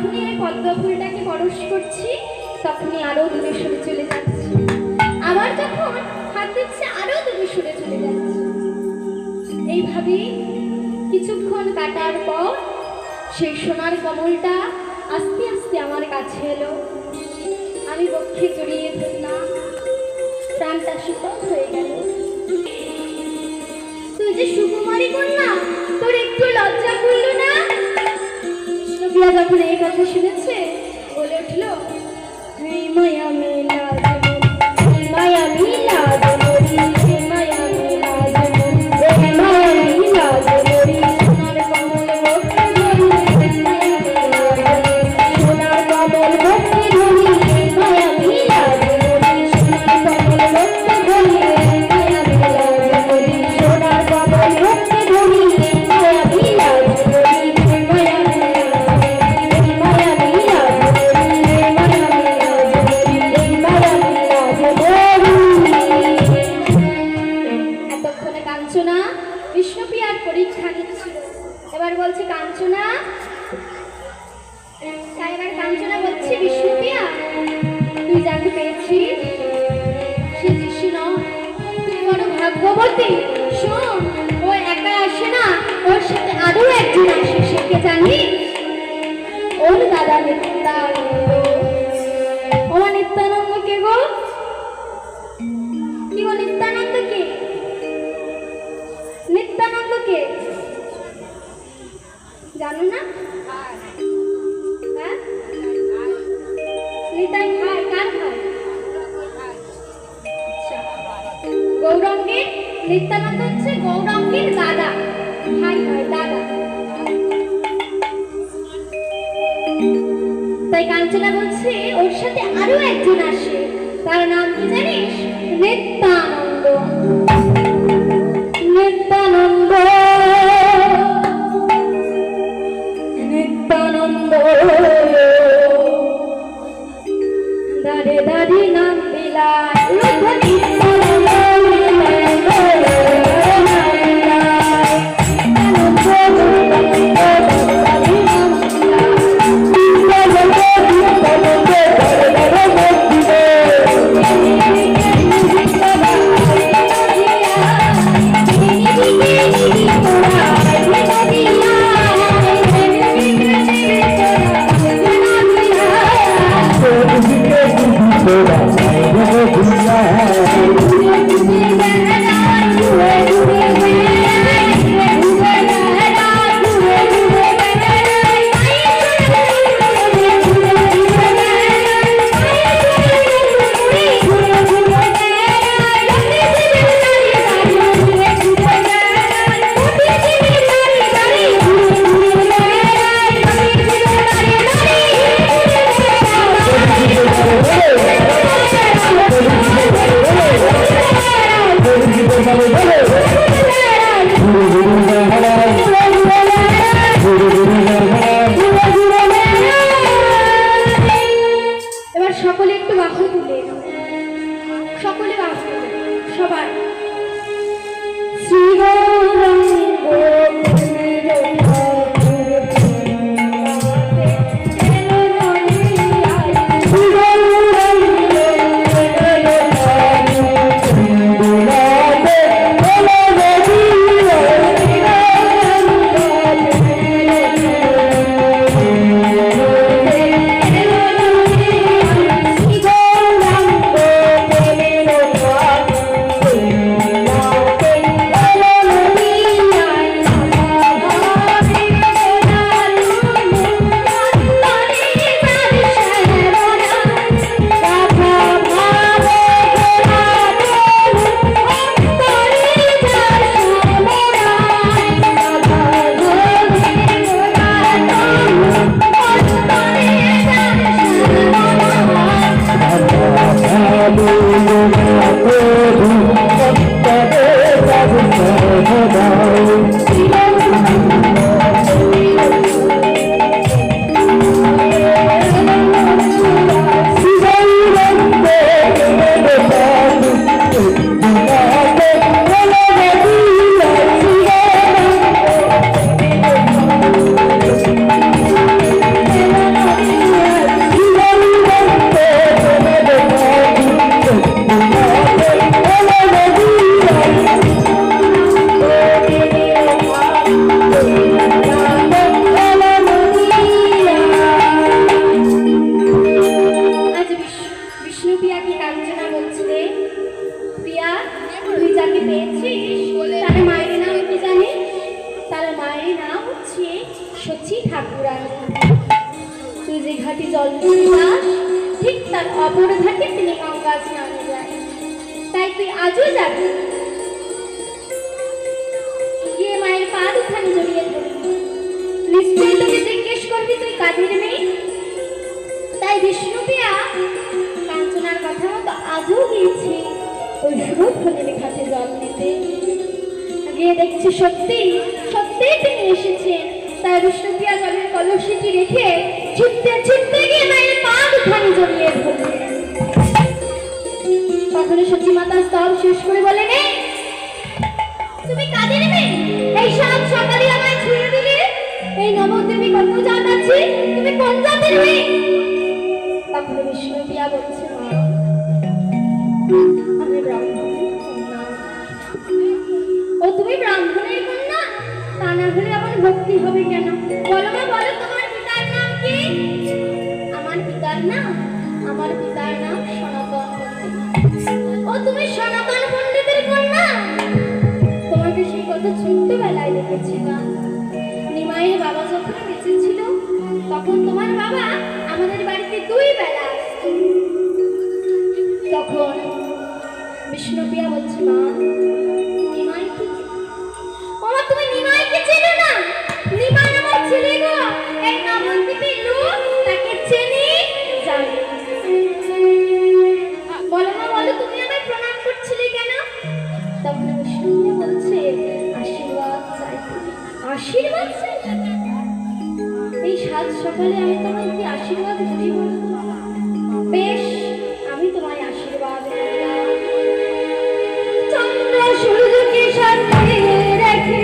যখনই এই পদ্ম ফুলটাকে পরশ করছি তখনই আরো দূরে সরে চলে যাচ্ছে, আবার যখন হাত দিচ্ছে আরো দূরে সরে চলে যাচ্ছে। এইভাবে কিছুক্ষণ কাটার পর সেই সোনার কমলটা আস্তে আস্তে আমার কাছে এলো। আমি বক্ষে জড়িয়ে ধরলাম, প্রাণটা শীতল হয়ে গেল। তুই যে সুকুমারী কন্যা, তোর একটু লজ্জা করলো না? কৃষ্ণপ্রিয়া যখন এই কথা শুনেছে বলে উঠল, মায়া মেলা মায়া মিলা মায়া মিলা মায়া মিলা সোনার কমল সোনার কমল ভক্তি ধরি মায়া মিলা সোনার কমল ভক্তি ধরি মায়া মিলা সোনার কমল ভক্তি ধরি মায়া মিলা মায়া এতক্ষণে কাঞ্চনা বিষ্ণুপ্রিয়ার পরীক্ষা নিচ্ছিল। এবার বলছে কাঞ্চনা, এবার কাঞ্চনা বলছে বিষ্ণুপ্রিয়া, তুই যাকে পেয়েছিস সে যিশু নয়, তুই বড় ভাগ্যবতী। শোন, ও একা আসে না, ওর সাথে আরো একজন আসে। সে কে জানিস? ওর দাদা নিত্যানন্দ। ওরা নিত্যানন্দ কে গো? কি গো নিত্যানন্দ কে? নিত্যানন্দ কে জানো না? হ্যাঁ, নিতাই ভাই, কার ভাই? গৌরাঙ্গের, নিত্যানন্দ হচ্ছে গৌরাঙ্গের দাদা, ভাই হয় দাদা। তাই কাঞ্চনা বলছে ওর সাথে আরো একজন আসে, তার নাম কি জানিস? নিত্যানন্দ। নিত্যানন্দ নিত্যানন্দ দাঁড়ে দাঁড়ি নাম বিলায় যে ঘাটে জল নিতে যাস ঠিক তার অপর ঘাটে তিনি গঙ্গা স্নানে যায়। তাই তুই আজও যাবি, গিয়ে মায়ের পা দুখানি জড়িয়ে ধরবি। নিশ্চয়ই তোকে জিজ্ঞেস করবি তুই কাদের মেয়ে। তাই বিষ্ণুপ্রিয়া কাঞ্চনার কথা মতো আজও গিয়েছি ওই সুরধনের ঘাটে জল নিতে। গিয়ে দেখছি সত্যি সত্যি তিনি এসেছেন। তাই বিষ্ণুপ্রিয়া জলের কলসিটি রেখে ছুটতে ছুটতে গিয়ে মায়ের পা দুখানি জড়িয়ে ধরলেন। তখন সতী মাতা স্তব শেষ করে বলেন, তুমি কাদের মেয়ে? এই সাত সকালে আমায় ছুঁয়ে দিলে। এই নবদ্বীপে কত জাত আছে, তুমি কোন জাতের মেয়ে? তখন বিষ্ণুপ্রিয়া বলছে, আমি ব্রাহ্মণের কন্যা। ও তুমি ব্রাহ্মণের কন্যা? তা না হলে আমার ভক্তি হবে কেন? বলো না, বলো তোমার পিতার নাম কি? আমার পিতার নাম সনাতন পণ্ডিত। ও তুমি সনাতন পণ্ডিতের কন্যা? তোমাকে সেই কথা ছোট্টবেলায় দেখেছিলাম। নিমাইয়ের বাবা যখন বেঁচে ছিল তখন তোমার বাবা আমাদের বাড়িতে 2 বেলা আসতো। তখন বিষ্ণুপ্রিয়া বলছে, মা নিমাইকে, ওমা তুমি নিমাইকে চেনো না? নিমাই আমার ছেলে গো, এই নবদ্বীপের লোক তাকে চেনে জানে। বলো মা, বলো তুমি আমায় প্রণাম করছিলে কেন? তখন বিষ্ণুপ্রিয়া বলছে, আশীর্বাদ চাইতে। আশীর্বাদ চাইতে? এই সাত সকালে আমি তোমায় কি আশীর্বাদ করি বলো? বেশ, আমি তোমায় আশীর্বাদ করলাম। চন্দ্র সূর্যকে সাথে রেখে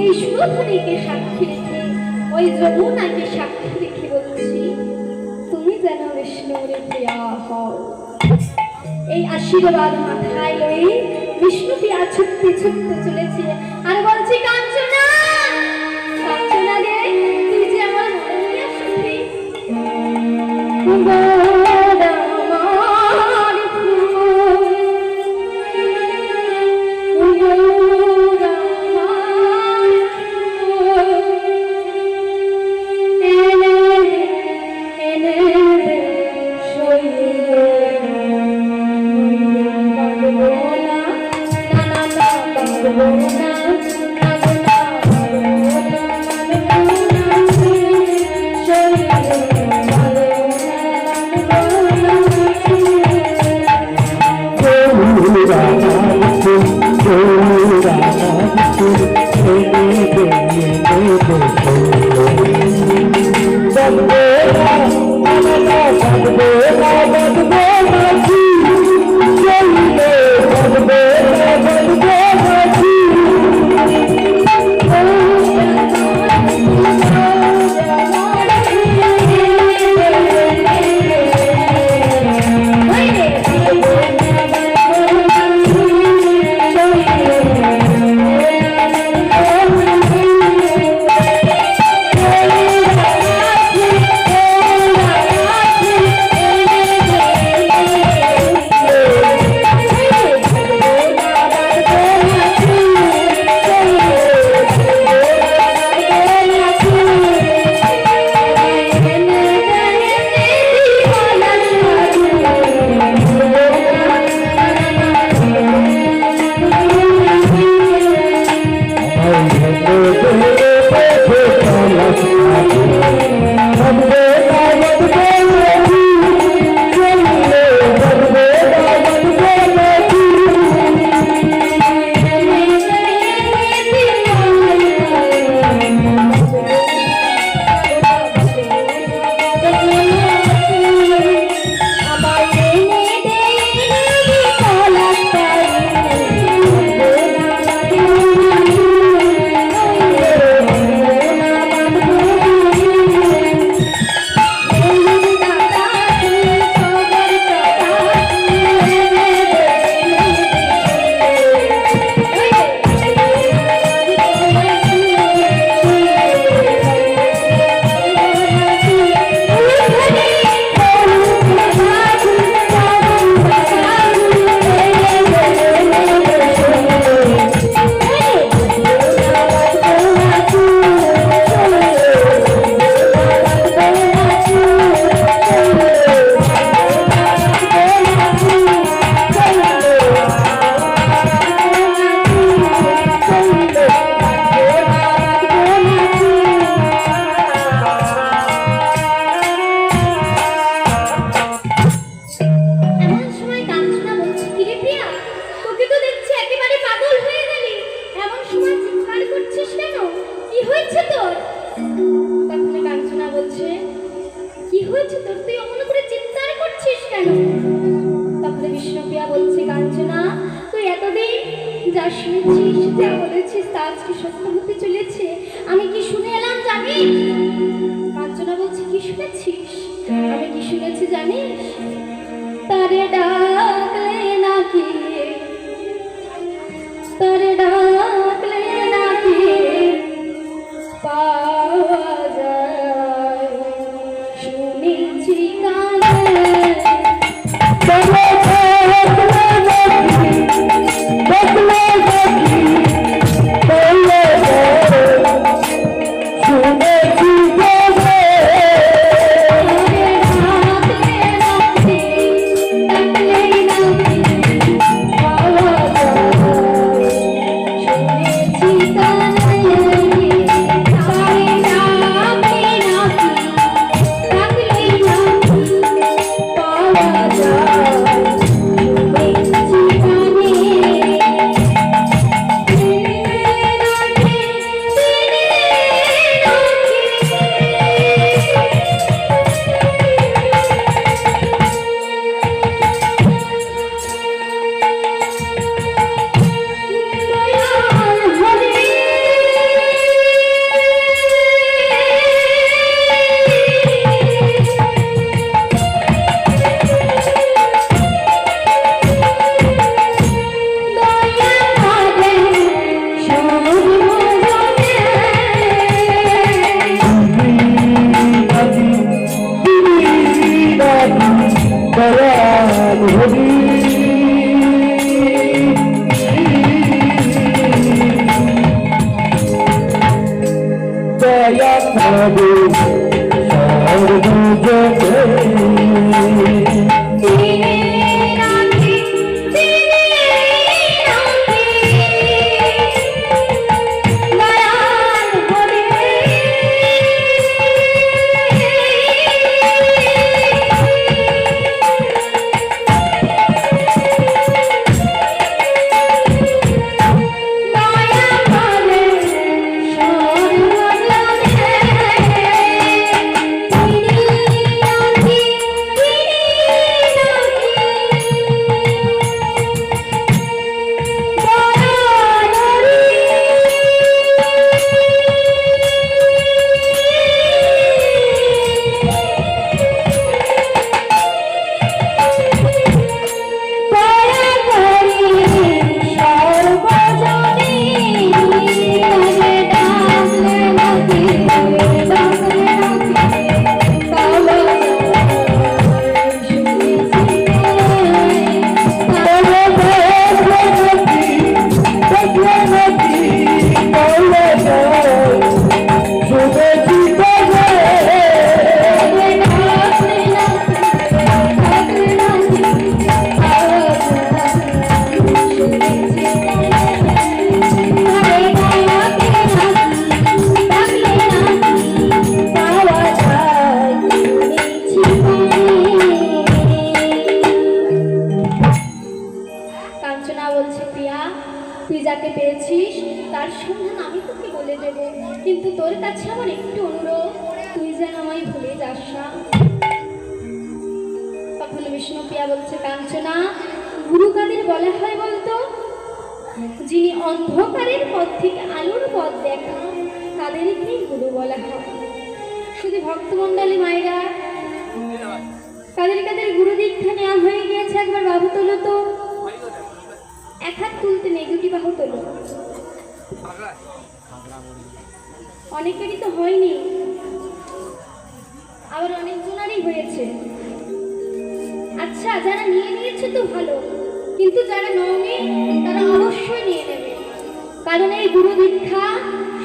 এই সুরধনীকে সাক্ষী রেখে ওই যমুনাকে সাক্ষী রেখে বলছি তুমি যেন বিষ্ণু আশীর্বাদ মাথায় লয়ে বিষ্ণুপ্রিয়া ছুটতে ছুটতে চলেছে আর বলছে, কাঞ্চনা কাঞ্চনা রে, তুই যে আমার মনের সুখী যা শুনেছিস, যা বলেছিস তা আজকে সত্য হতে চলেছে। আমি কি শুনে এলাম জানিস? কাঞ্চনা বলছে, কি শুনেছিস? আমি কি শুনেছি জানিস? তারে ডাকলে নাকি, তারে ডাকলে নাকি পাওয়া যায়, শুনেছি কানে। তুই যাকে পেয়েছিস তার সন্ধান আমি তোকে বলে দেব, কিন্তু তোর কাছে আমার একটু অনুরোধ, তুই যেন আমায় ভুলে যাস না। তখন বিষ্ণুপ্রিয়া বলছে, কাঞ্চনা, গুরু কাদের বলা হয় বলতো? যিনি অন্ধকারের পথ থেকে আলোর পথ দেখান তাদেরকেই গুরু বলা হয়। শুধু ভক্তমণ্ডলী মায়েরা, কাদের কাদের গুরু দীক্ষা নেওয়া হয়ে গিয়েছে একবার বাহু তোলো তো, এক হাত তুলতে নেই, দুটি বাহু তোলো। অনেকেরই তো হয়নি, আবার অনেকজনারই হয়েছে। আচ্ছা, যারা নিয়ে নিয়েছে তো ভালো, কিন্তু যারা নয় তারা অবশ্যই নিয়ে নেবে, কারণ এই গুরু দীক্ষা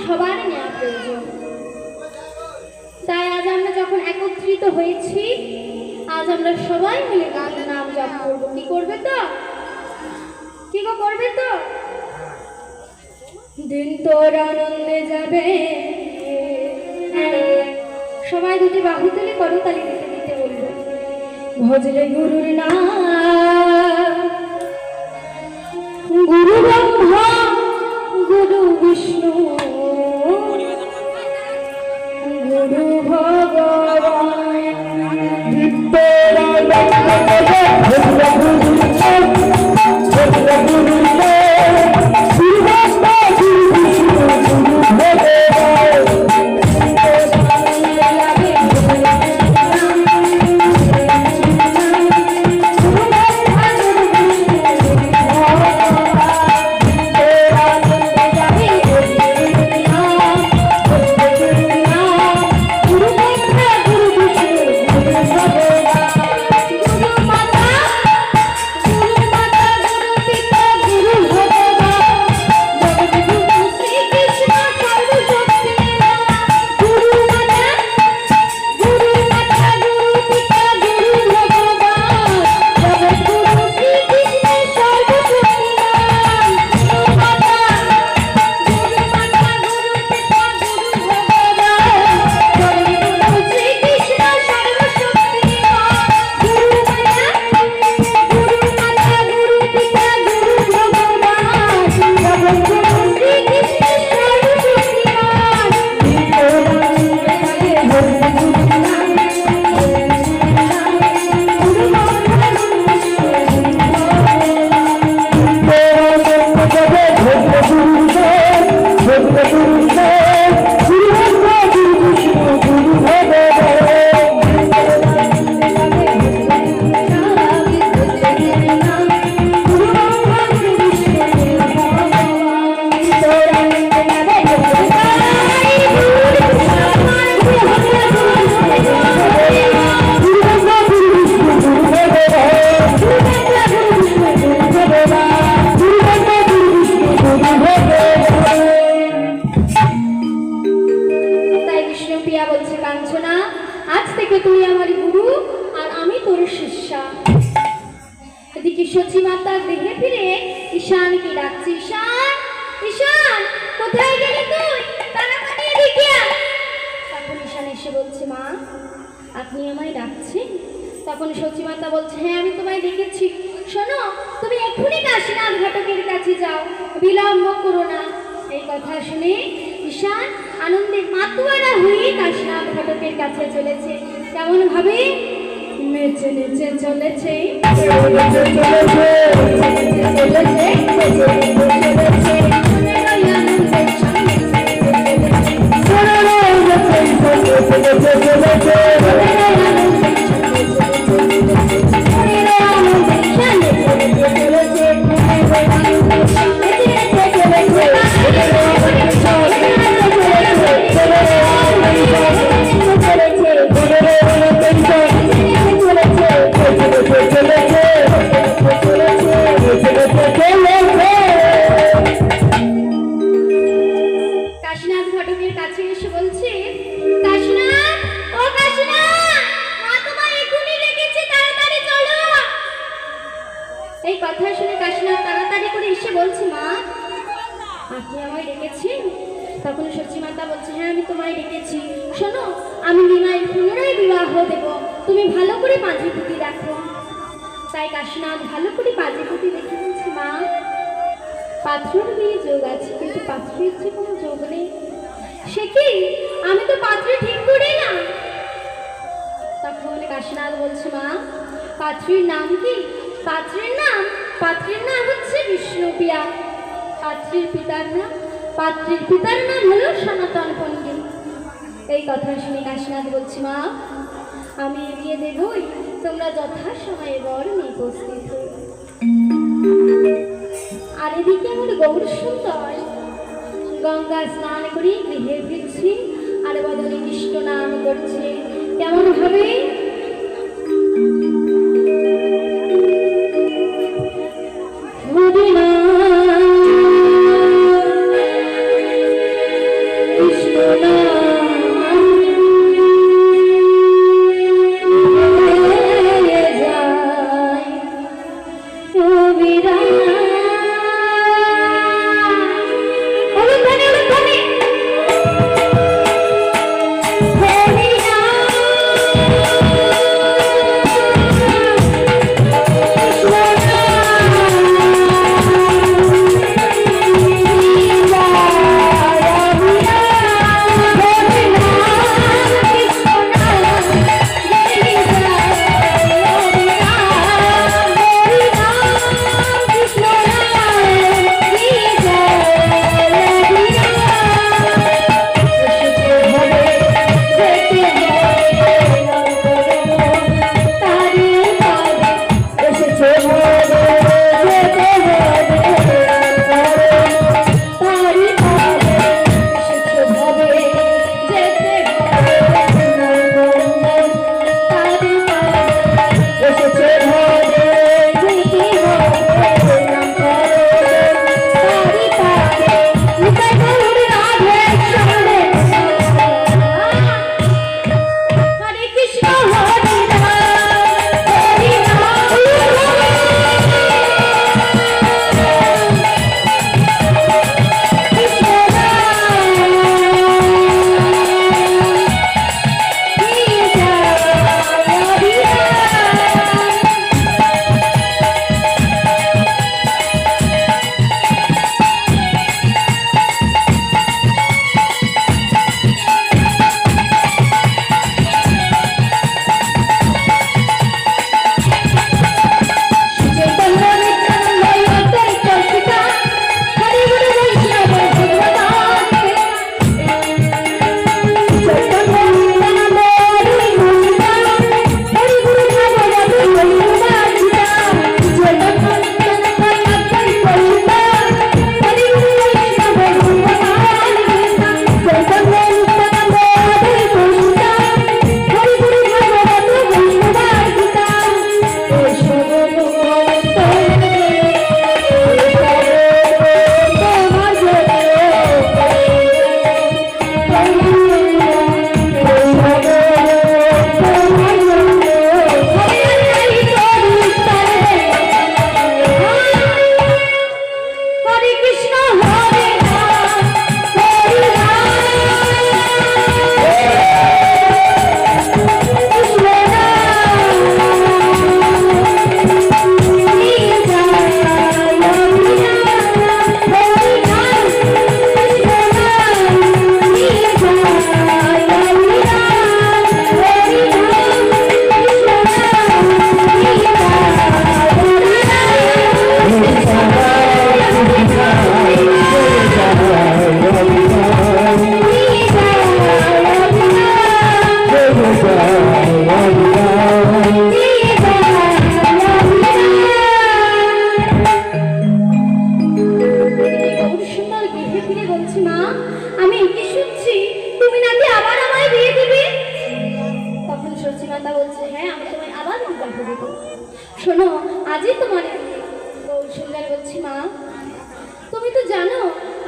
সবার নেওয়া প্রয়োজন। তাই আজ আমরা যখন একত্রিত হয়েছি, আজ আমরা সবাই মিলে গান নাম জপ করবো। কি করবে তো? কি গো করবে তো? দিন তোর আনন্দে যাবে। সবাই দুটি বাহু তুলে করতালি দিতে দিতে বলবো, ভজলে গুরুর নাম, গুরু ব্রহ্মা গুরু বিষ্ণু গুরু ভগবান। Hare ঈশানকে ডাকছে, ঈশান, ঈশান, কোথায় গেলি তুই? তাড়াতাড়ি এদিকে আয়। তখন ঈশান এসে বলছে, মা আপনি আমায় ডাকছেন? তখন সচিমাতা বলছে, হ্যাঁ আমি তোমায় ডেকেছি। শোনো, তুমি এক্ষুনি কাশীনাথ ঘটকের কাছে যাও, বিলম্ব করো না। এই কথা শুনে ঈশান আনন্দে মাতুয়ারা হয়ে কাশীনাথ ঘটকের কাছে চলেছে। কেমন ভাবে? নেচে নেচে চলেছে, কাশীনাথ ঘটকের কাছে এসে বলছে, কাশীনাথ, ও কাশীনাথ, মা তোমায় এক্ষুনি ডেকেছে, তাড়াতাড়ি চলো। এই কথা শুনে কাশীনাথ তাড়াতাড়ি করে এসে বলছে, মা আপনি আমায় ডেকেছেন? তখন সচিমাতা বলছে, হ্যাঁ আমি তোমায় ডেকেছি। শোনো, আমি নিমাইয়ের পুনরায় বিবাহ দেব, তুমি ভালো করে পাঁজি পুঁতি দেখো। তাই কাশীনাথ ভালো করে পাঁজি পুঁতি দেখে বলছে, মা পাত্রের বিয়ে যোগ আছে, কিন্তু পাত্রের যে কোনো যোগ নেই। সে কি, আমি তো পাত্রে ঠিক করি না। তখন কাশীনাথ বলছে, মা পাত্রীর নাম কি? পাত্রের নাম হচ্ছে বিষ্ণুপ্রিয়া। পাত্রীর পিতার নাম হলো সনাতন পণ্ডিত। এই কথা শুনে কাশীনাথ বলছে, মা আমি এগিয়ে দেবই, তোমরা যথাসময়ে বর নিয়ে উপস্থিত হই। আর এদিকে আমার গৌর সুন্দর গঙ্গা স্নান করে গৃহে ফিরছি, আর বদলে কৃষ্ণ নাম করছে। কেমন ভাবে?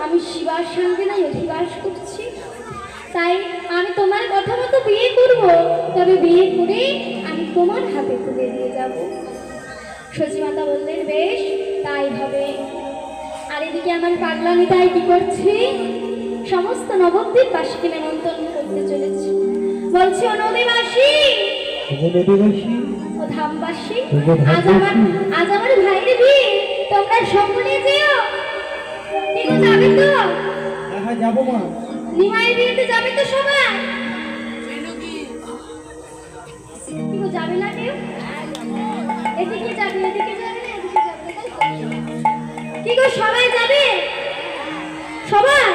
আমি শিবার সঙ্গে নাই অধিবাস করছি, তাই আমি তোমার কথা মতো বিয়ে করব, তবে বিয়ে করে আমি তোমার হাতে তুলে দিয়ে যাব। সচিমাতা বললেন বেশ তাই হবে। আর এদিকে আমার পাগলামি তাই কি করছি, সমস্ত নবদ্বীপবাসীকে নেমন্তন্ন করতে চলেছি। বলছি ও নদীবাসী, ও ধামবাসী, আজ আমার ভাইয়ের বিয়ে, তোমরা সকলে যেও। ঠিক যাবে তো? হ্যাঁ যাবো মা। নিমাই বিয়েতে যাবে তো সবাই? কি গো যাবে না কেউ? এদিকে যাবে, এদিকে যাবে না, এদিকে যাবে, তাই তো? কি গো সবাই যাবে? সবাই?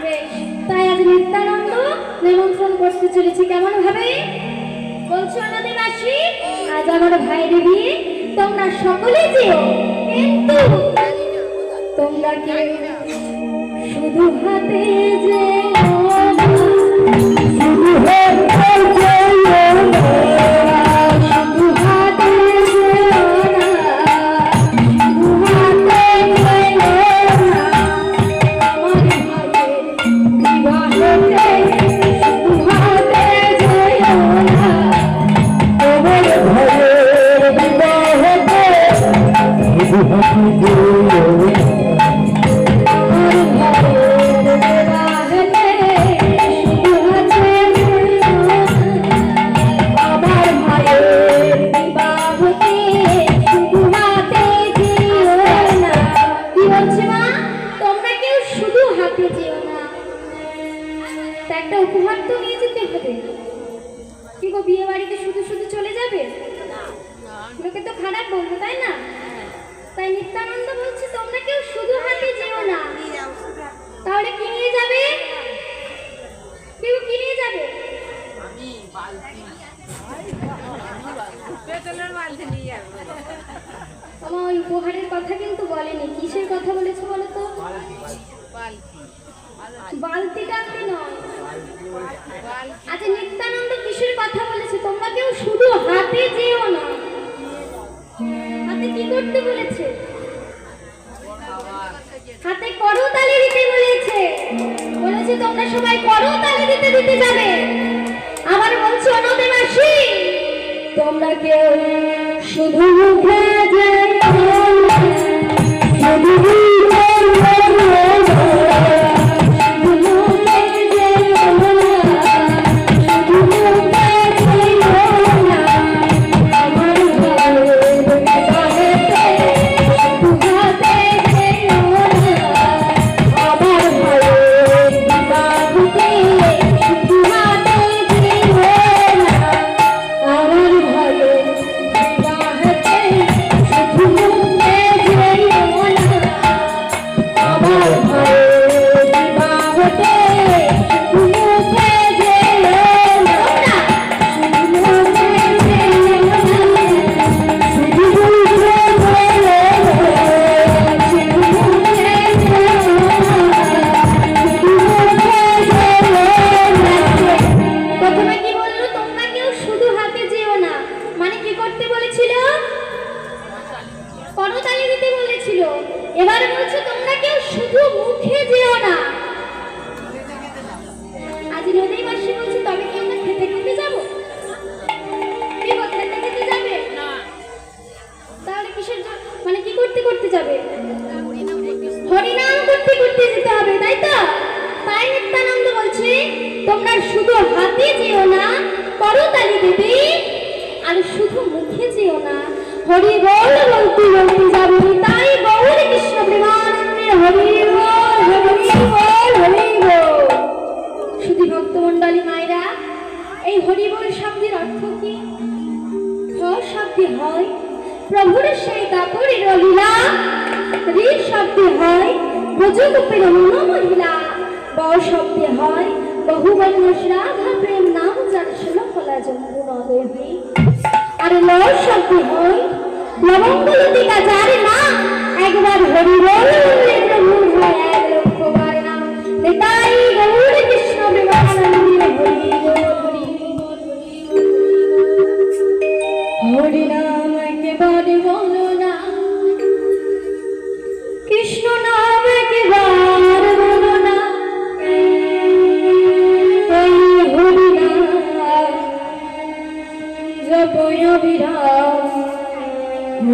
বেশ, তাই আজ নিত্যানন্দ নিমন্ত্রণ করতে চলেছি কেমন ভাবে? বলছো নদীবাসী, আজ আমার ভাইয়ের বিয়ে, তোমরা সকলে যেও, কিন্তু তোমরা কেউ শুধু হাতে যেও না, শুধু হাতে যেও না, শুধু হাতে যেও না, শুধু হাতে যেও না, আমার ভাইয়ের বিবাহেতে শুধু হাতে যেও না, আমার ভাইয়ের বিবাহতে শুধু হাতে যেও না। একটা উপহার তো নিয়ে যেতে হবে। কি গো বিয়ে বাড়িতে শুধু শুধু চলে যাবে? লোকে তো খারাপ বলবো তাই না? তাই নিত্যানন্দ বলছে তোমরা কেউ শুধু হাতে যেও না। তাহলে কি নিয়ে যাবে? কেউ কি নিয়ে যাবে? আমার ওই উপহারের কথা কিন্তু বলেনি, কিসের কথা বলেছে বলো তো? বালতিটা আনতে নয়। আচ্ছা নিত্যানন্দ কিসের কথা বলেছে? তোমরা কেউ শুধু হাতে যেও না। হাতে কি করতে বলেছে? হাতে করতালি দিতে বলেছে। বলেছে তোমরা সবাই করতালি দিতে দিতে যাবে। আবার বলছে নদীবাসী, তোমরা কেউ শুধু মুখে যেও না, শুধু মুখে যেও না, শুধু মুখে যেও না, শুধু মুখে যেও না, আমার ভাইয়ের বিবাহেতে শুধু হাতে যেও না, আমার ভাইয়ের বিবাহেতে শুধু হাতে যেও না, আমার ভাইয়ের বিবাহেতে শুধু মুখে যেও না, আমার ভাইয়ের বিবাহেতে শুধু মুখে যেও না, শুধু মুখে যেও না, শুধু মুখে যেও না, শুধু মুখে যেও না। প্রথমে কি বললো? তোমরা কেউ শুধু হাতে যেও না, মানে কি করতে বলেছিল? করতালি দিতে বলেছিল। এবার বলছে তোমরা কেউ শুধু মুখে যেও না। আজ নদীবাসী বলছে তবে কি আমরা খেতে খেতে যাবো? কি গো, খেতে খেতে যাবে? তাহলে কিসের জন্য, মানে কি করতে করতে যাবে? হরিনাম করতে করতে যেতে হবে তাই তো? তাই নিত্যানন্দ বলছে তোমরা শুধু হাতে যেও না, করতালি দেবে, আর শুধু মুখে যেও না। হরি বল বলতে বলতে যাবে, তাই গৌর কৃষ্ণ প্রেমানন্দে হরি বল, হরি বল, হরি বল। শুধু ভক্তমণ্ডলী মায়েরা, এই হরি বল শব্দের অর্থ কি? হ শব্দে হয় প্রভুর সেই কাপড়ের লীলা, রি শব্দে হয় ব্রজগোপের অন্য মহিলা, ব শব্দে হয় বহুবর্ণ শ্রাদ্ধা প্রেম নাম যার শিলকলা জম্বু নদী, আর ল শব্দে হয় লবঙ্গলতিকা যার নাম একবার হরি বল বললে প্রভুর হয় 1,00,000 নাম। তাই গৌর কৃষ্ণ প্রেমানন্দে হরি বল, হরি বল, হরি বল। হরি নাম একেবারে বলো না, কৃষ্ণ নাম একেবারে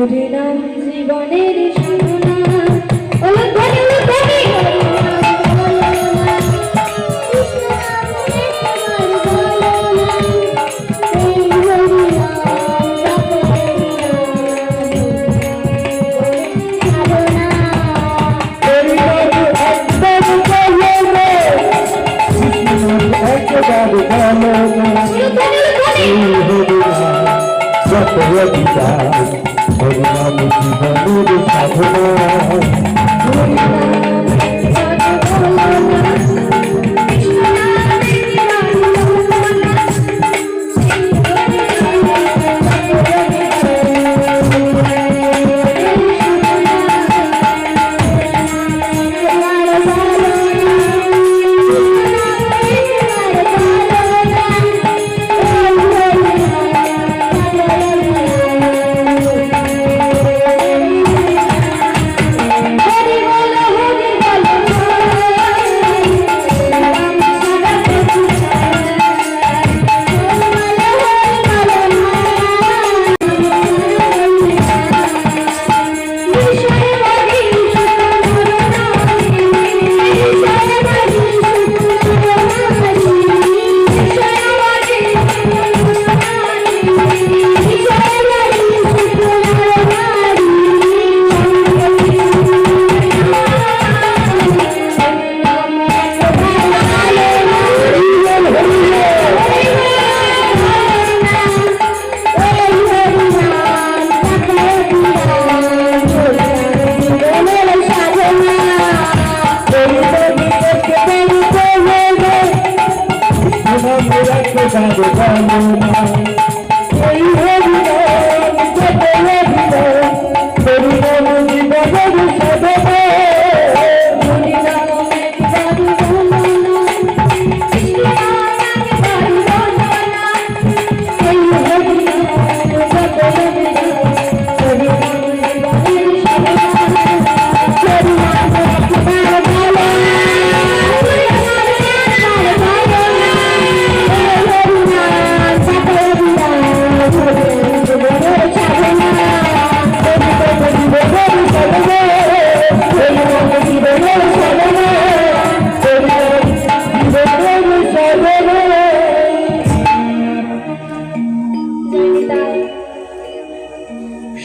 হরি নাম জীবনের সাধনা উলুধ্বনি উলুধ্বনি হরি নাম বলনা কৃষ্ণ নাম একবার বলনা এই হরি নাম জপ হরি হরিনাম জীবনের সাধনা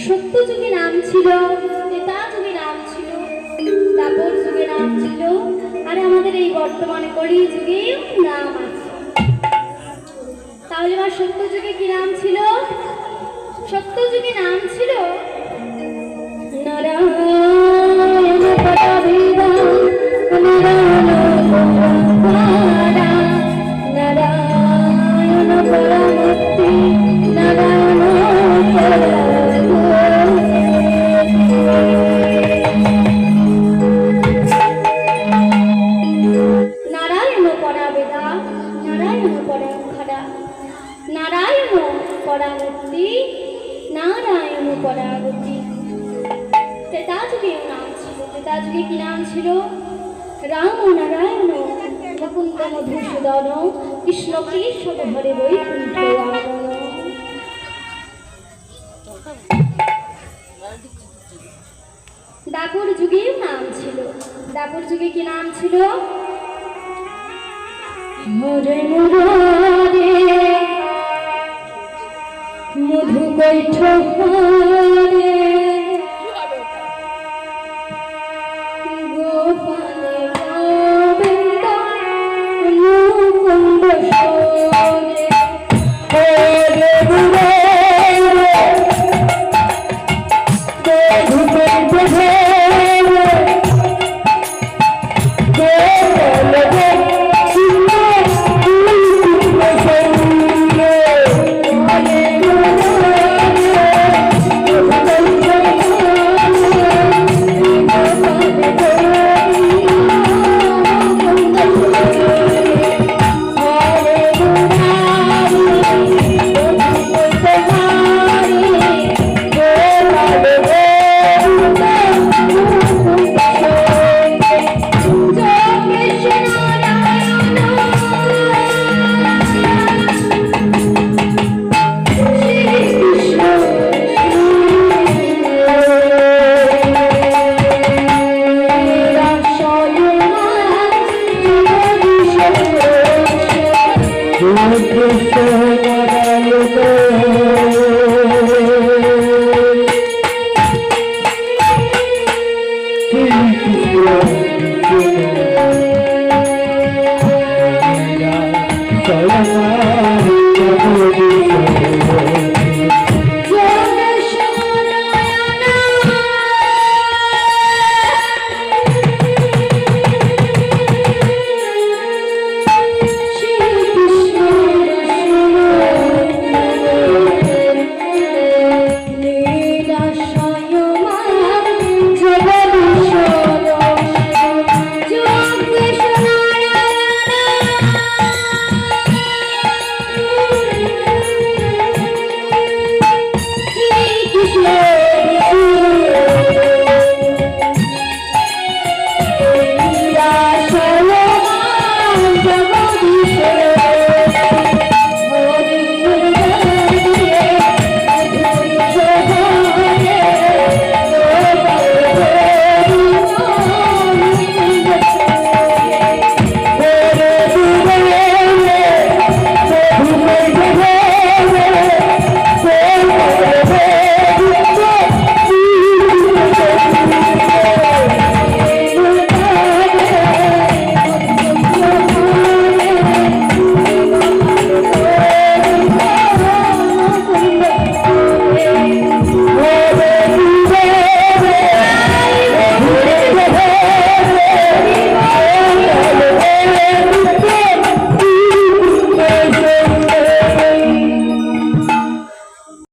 সত্যযুগে নাম ছিল, ত্রেতা যুগে নাম ছিল, দ্বাপর যুগে নাম ছিল, আর আমাদের এই বর্তমানে কলি যুগে নাম আছে। তাহলে আমার সত্যযুগে কি নাম ছিল? সত্যযুগে নাম ছিল নারায়ণ পরাবিদা নারায়ণ পরমূর্তি নারায়ণ নারায়ণ পরাবেদা নারায়ণ পরাখরা নারায়ণ পরামূর্তি নারায়ণ পরাগতি। ত্রেতা যুগে নাম ছিল, ত্রেতা যুগে কি নাম ছিল? রাম নারায়ণ মুকুন্দ মধুসূদন কৃষ্ণ কেশব হরে বৈকুণ্ঠ আগমন। দ্বাপর যুগেও নাম ছিল, দ্বাপর যুগে কি নাম ছিল? হরে মুরারে মধু কৈঠ হরে গোপালে গোবিন্দ মুকুন্দ সরে হরে মুরারে মধু কৈঠ হরে গোপাল টুকরা